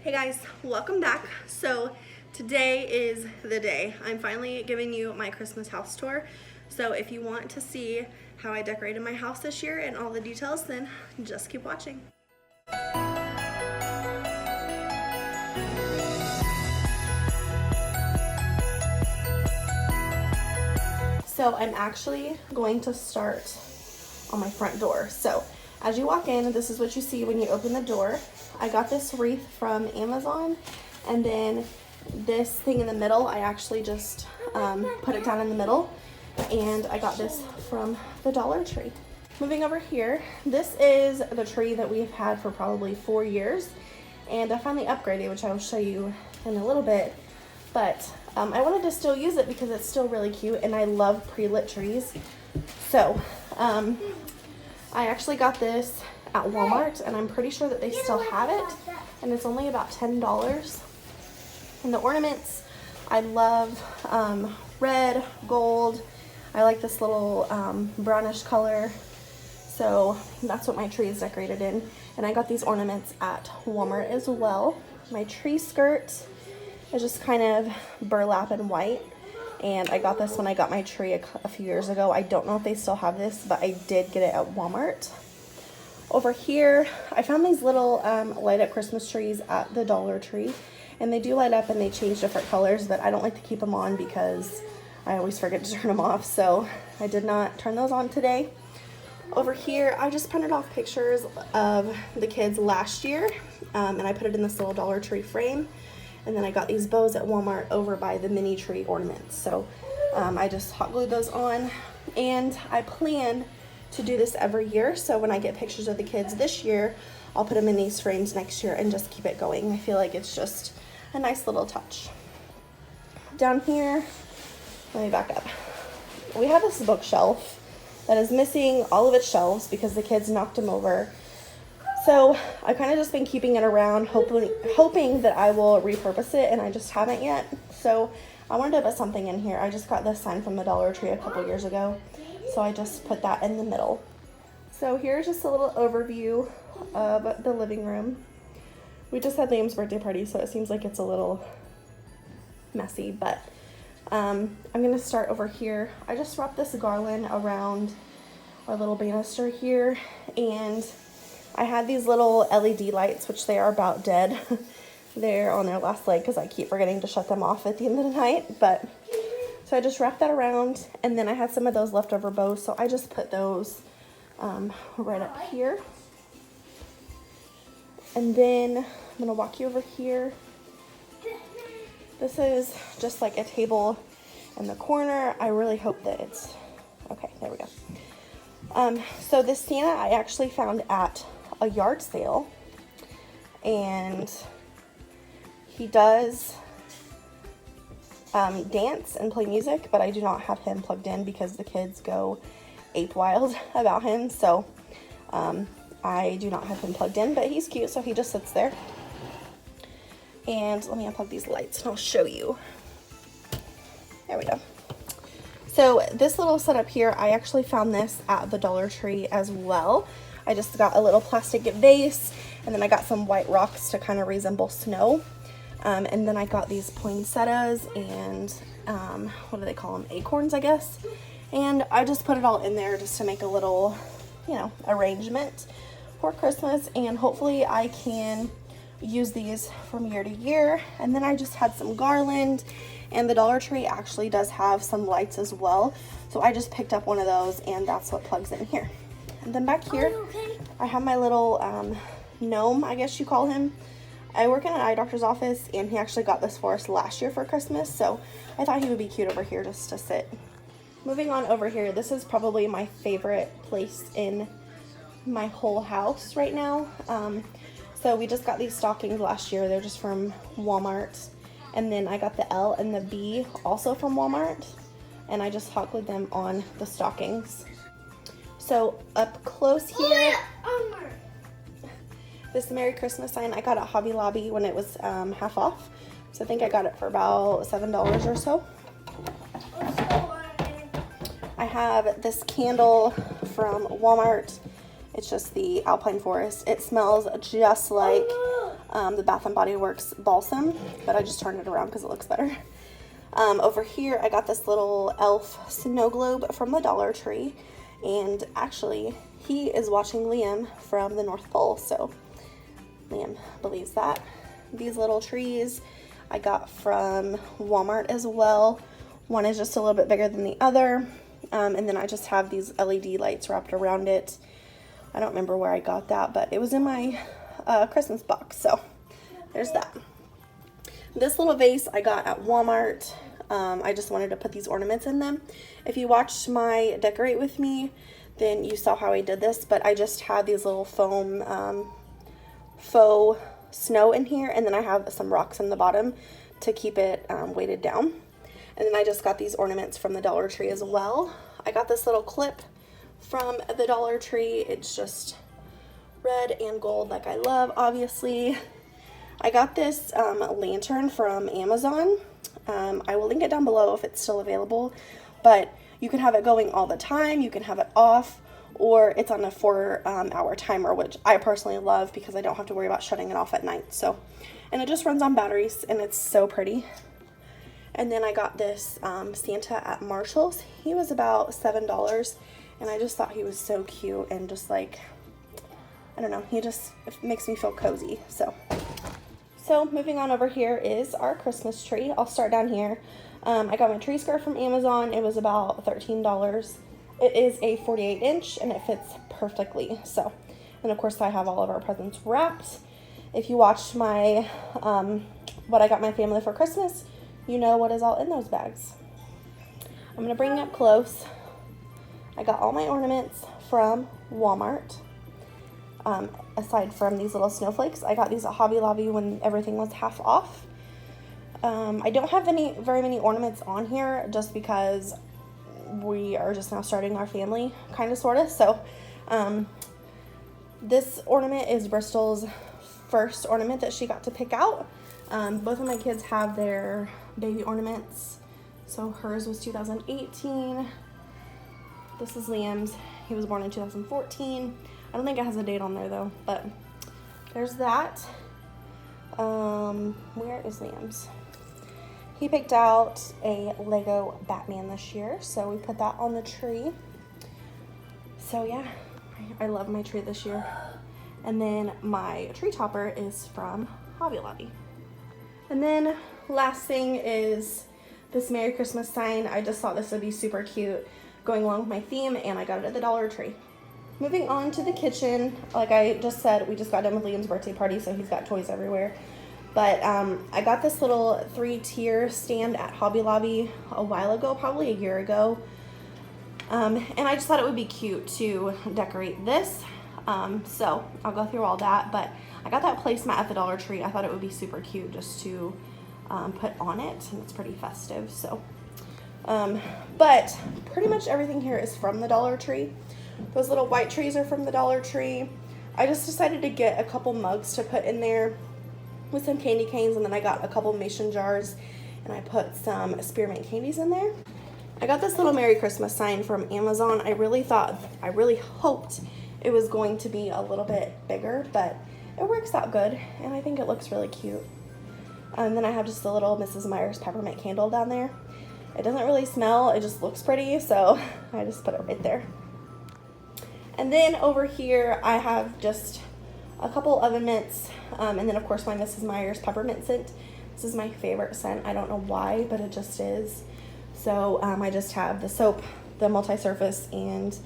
Hey guys, welcome back. So today is the day. I'm finally giving you my Christmas house tour. So if you want to see how I decorated my house this year and all the details, then just keep watching. So I'm actually going to start on my front door. So as you walk in, this is what you see when you open the door. I got this wreath from Amazon, and then this thing in the middle, I actually just put it down in the middle, and I got this from the Dollar Tree. Moving over here, this is the tree that we've had for probably 4 years, and I finally upgraded, which I will show you in a little bit, but I wanted to still use it because it's still really cute, and I love pre-lit trees. So I actually got this at Walmart, and I'm pretty sure that they still have it, and it's only about $10. And the ornaments, I love red, gold. I like this little brownish color, so that's what my tree is decorated in. And I got these ornaments at Walmart as well. My tree skirt is just kind of burlap and white, and I got this when I got my tree a few years ago. I don't know if they still have this, but I did get it at Walmart. Over here, I found these little light up Christmas trees at the Dollar Tree, and they do light up and they change different colors, but I don't like to keep them on because I always forget to turn them off, so I did not turn those on today. Over here, I just printed off pictures of the kids last year, and I put it in this little Dollar Tree frame. And then I got these bows at Walmart over by the mini tree ornaments. So I just hot glued those on, and I plan to do this every year. So when I get pictures of the kids this year, I'll put them in these frames next year and just keep it going. I feel like it's just a nice little touch. Down here, let me back up. We have this bookshelf that is missing all of its shelves because the kids knocked them over. So I've kind of just been keeping it around, hoping that I will repurpose it, and I just haven't yet. So I wanted to put something in here. I just got this sign from the Dollar Tree a couple years ago, so I just put that in the middle. So here's just a little overview of the living room. We just had Liam's birthday party, so it seems like it's a little messy, but I'm going to start over here. I just wrapped this garland around our little banister here, and I had these little LED lights, which they are about dead. They're on their last leg because I keep forgetting to shut them off at the end of the night. But so I just wrapped that around, and then I had some of those leftover bows, so I just put those right up here. And then I'm gonna walk you over here. This is just like a table in the corner. I really hope that it's okay. There we go. So this Santa I actually found at a yard sale, and he does dance and play music, but I do not have him plugged in because the kids go ape wild about him, so I do not have him plugged in, but he's cute, so he just sits there. And let me unplug these lights and I'll show you. There we go. So this little setup here, I actually found this at the Dollar Tree as well. I just got a little plastic vase, and then I got some white rocks to kind of resemble snow. And then I got these poinsettias and, what do they call them? Acorns, I guess. And I just put it all in there just to make a little, arrangement for Christmas. And hopefully I can use these from year to year. And then I just had some garland, and the Dollar Tree actually does have some lights as well. So I just picked up one of those, and that's what plugs in here. And then back here, I have my little gnome, I guess you call him. I work in an eye doctor's office, and he actually got this for us last year for Christmas, so I thought he would be cute over here just to sit. Moving on over here, this is probably my favorite place in my whole house right now. So we just got these stockings last year. They're just from Walmart. And then I got the L and the B also from Walmart, and I just hot glued them on the stockings. So up close here, this Merry Christmas sign I got at Hobby Lobby when it was half off. So I think I got it for about $7 or so. I have this candle from Walmart. It's just the Alpine Forest. It smells just like the Bath & Body Works balsam, but I just turned it around because it looks better. Over here, I got this little elf snow globe from the Dollar Tree, and actually, he is watching Liam from the North Pole, so Liam believes that. These little trees I got from Walmart as well. One is just a little bit bigger than the other, and then I just have these LED lights wrapped around it. I don't remember where I got that, but it was in my Christmas box, so there's that. This little vase I got at Walmart. I just wanted to put these ornaments in them. If you watched my Decorate With Me, then you saw how I did this, but I just had these little foam faux snow in here, and then I have some rocks in the bottom to keep it weighted down. And then I just got these ornaments from the Dollar Tree as well. I got this little clip from the Dollar Tree. It's just red and gold like I love, obviously. I got this lantern from Amazon. I will link it down below if it's still available, but you can have it going all the time, you can have it off, or it's on a 4-hour timer, which I personally love because I don't have to worry about shutting it off at night. So, and it just runs on batteries, and it's so pretty. And then I got this Santa at Marshall's. He was about $7, and I just thought he was so cute, and just like, I don't know, it makes me feel cozy. So moving on, over here is our Christmas tree. I'll start down here. I got my tree skirt from Amazon. It was about $13. It is a 48-inch, and it fits perfectly. So, and of course I have all of our presents wrapped. If you watched my, what I got my family for Christmas, you know what is all in those bags. I'm going to bring it up close. I got all my ornaments from Walmart. Aside from these little snowflakes, I got these at Hobby Lobby when everything was half off. I don't have very many ornaments on here just because we are just now starting our family, kind of, sort of. So this ornament is Brystal's first ornament that she got to pick out. Both of my kids have their baby ornaments. So hers was 2018. This is Liam's. He was born in 2014. I don't think it has a date on there though, but there's that. Where is Liam's? He picked out a Lego Batman this year, so we put that on the tree. So yeah, I love my tree this year. And then my tree topper is from Hobby Lobby. And then last thing is this Merry Christmas sign. I just thought this would be super cute going along with my theme, and I got it at the Dollar Tree. Moving on to the kitchen, like I just said, we just got done with Liam's birthday party, so he's got toys everywhere. But I got this little 3-tier stand at Hobby Lobby a while ago, probably a year ago. And I just thought it would be cute to decorate this. So I'll go through all that, but I got that placemat at the Dollar Tree. I thought it would be super cute just to put on it, and it's pretty festive. So, but pretty much everything here is from the Dollar Tree. Those little white trees are from the Dollar Tree. I just decided to get a couple mugs to put in there with some candy canes, and then I got a couple mason jars, and I put some spearmint candies in there. I got this little Merry Christmas sign from Amazon. I really hoped it was going to be a little bit bigger, but it works out good, and I think it looks really cute. And then I have just a little Mrs. Meyer's peppermint candle down there. It doesn't really smell, it just looks pretty, so I just put it right there. And then over here, I have just a couple oven mitts, and then of course my Mrs. Meyer's peppermint scent. This is my favorite scent. I don't know why, but it just is. So I just have the soap, the multi-surface, and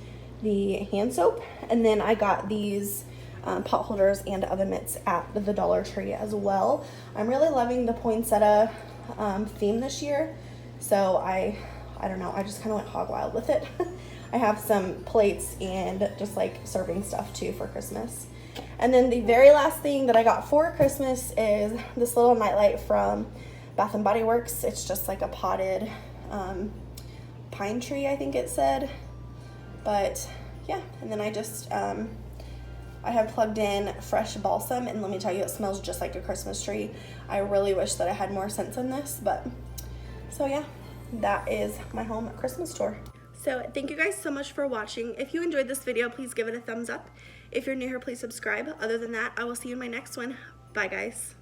the hand soap. And then I got these pot holders and oven mitts at the Dollar Tree as well. I'm really loving the poinsettia theme this year. So I don't know, I just kind of went hog wild with it. I have some plates and just like serving stuff too for Christmas. And then the very last thing that I got for Christmas is this little nightlight from Bath & Body Works. It's just like a potted pine tree, I think it said. But yeah, and then I just, I have plugged in fresh balsam, and let me tell you, it smells just like a Christmas tree. I really wish that I had more scents in this, but so yeah, that is my home Christmas tour. So thank you guys so much for watching. If you enjoyed this video, please give it a thumbs up. If you're new here, please subscribe. Other than that, I will see you in my next one. Bye, guys.